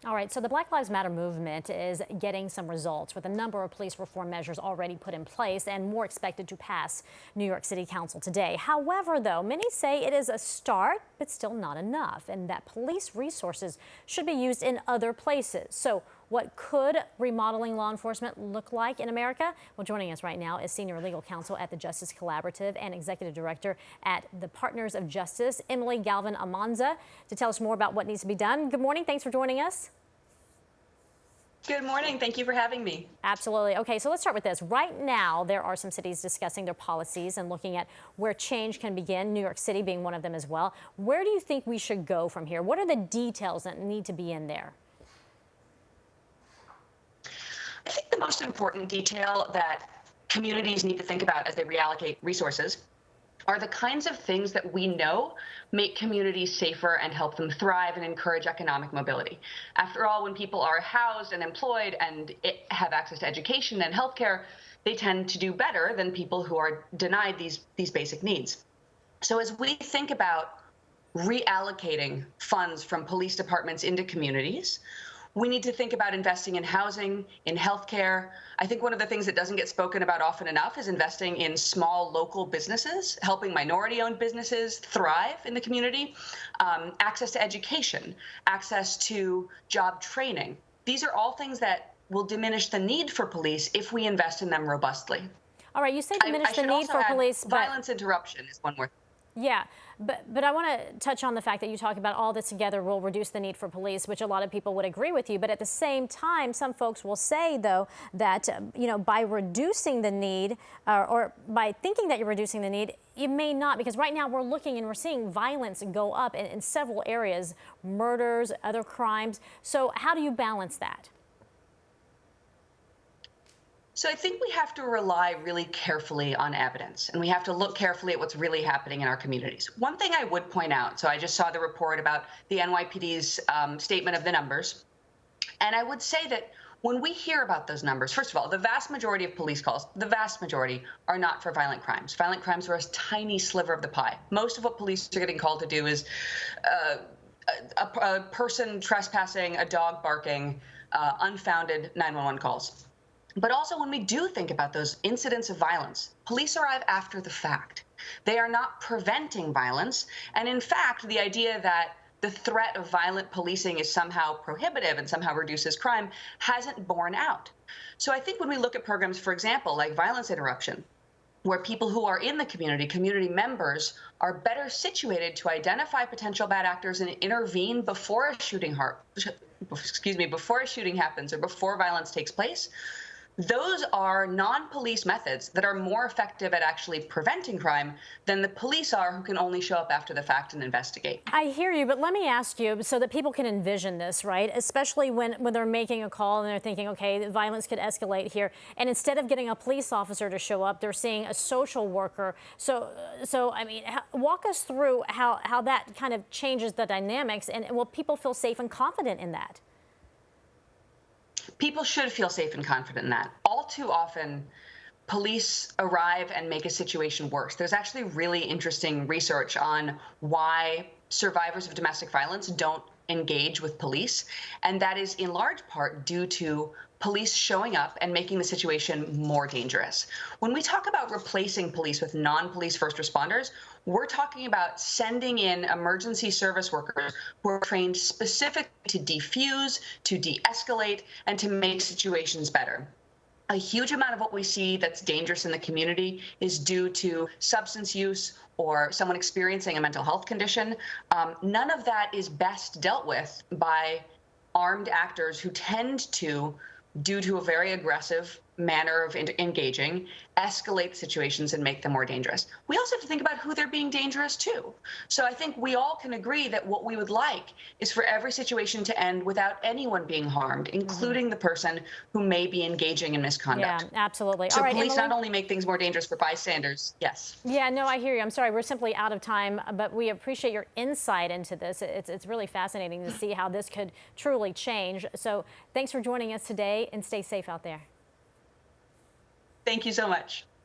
All right, so the Black Lives Matter movement is getting some results with a number of police reform measures already put in place and more expected to pass New York City Council today. However, though, many say it is a start, but still not enough, and that police resources should be used in other places. So what could remodeling law enforcement look like in America? Well, joining us right now is Senior Legal Counsel at the Justice Collaborative and Executive Director at the Partners of Justice, Emily Galvin-Almanza, to tell us more about what needs to be done. Good morning. Thanks for joining us. Good morning. Thank you for having me. Absolutely. Okay, so let's start with this. Right now, there are some cities discussing their policies and looking at where change can begin, New York City being one of them as well. Where do you think we should go from here? What are the details that need to be in there? I think the most important detail that communities need to think about as they reallocate resources are the kinds of things that we know make communities safer and help them thrive and encourage economic mobility. After all, when people are housed and employed and have access to education and healthcare, they tend to do better than people who are denied these basic needs. So as we think about reallocating funds from police departments into communities, we need to think about investing in housing, in healthcare. I think one of the things that doesn't get spoken about often enough is investing in small local businesses, helping minority-owned businesses thrive in the community, access to education, access to job training. These are all things that will diminish the need for police if we invest in them robustly. All right, you say diminish the need for police, but violence interruption is one more thing. Yeah, but I want to touch on the fact that you talk about all this together will reduce the need for police, which a lot of people would agree with you. But at the same time, some folks will say, though, that, by reducing the need or by thinking that you're reducing the need, you may not, because right now we're looking and we're seeing violence go up in several areas, murders, other crimes. So how do you balance that? So I think we have to rely really carefully on evidence, and we have to look carefully at what's really happening in our communities. One thing I would point out, so I just saw the report about the NYPD's statement of the numbers, and I would say that when we hear about those numbers, first of all, the vast majority of police calls, the vast majority, are not for violent crimes. Violent crimes are a tiny sliver of the pie. Most of what police are getting called to do is a person trespassing, a dog barking, unfounded 911 calls. But also, when we do think about those incidents of violence, police arrive after the fact. They are not preventing violence. And in fact, the idea that the threat of violent policing is somehow prohibitive and somehow reduces crime hasn't borne out. So I think when we look at programs, for example, like violence interruption, where people who are in the community members, are better situated to identify potential bad actors and intervene before a shooting happens or before violence takes place, those are non-police methods that are more effective at actually preventing crime than the police are, who can only show up after the fact and investigate. I hear you, but let me ask you so that people can envision this, right? Especially when they're making a call and they're thinking, okay, violence could escalate here. And instead of getting a police officer to show up, they're seeing a social worker. So I mean, walk us through how that kind of changes the dynamics, and will people feel safe and confident in that? People should feel safe and confident in that. All too often, police arrive and make a situation worse. There's actually really interesting research on why survivors of domestic violence don't engage with police, and that is in large part due to police showing up and making the situation more dangerous. When we talk about replacing police with non-police first responders, we're talking about sending in emergency service workers who are trained specifically to defuse, to de-escalate, and to make situations better. A huge amount of what we see that's dangerous in the community is due to substance use or someone experiencing a mental health condition. None of that is best dealt with by armed actors who tend to, due to a very aggressive manner of engaging, escalate situations and make them more dangerous. We also have to think about who they're being dangerous to. So I think we all can agree that what we would like is for every situation to end without anyone being harmed, including the person who may be engaging in misconduct. Yeah, absolutely. So all right, police Emily, not only make things more dangerous for bystanders, yes. Yeah, no, I hear you. I'm sorry, we're simply out of time, but we appreciate your insight into this. It's really fascinating to see how this could truly change. So thanks for joining us today, and stay safe out there. Thank you so much.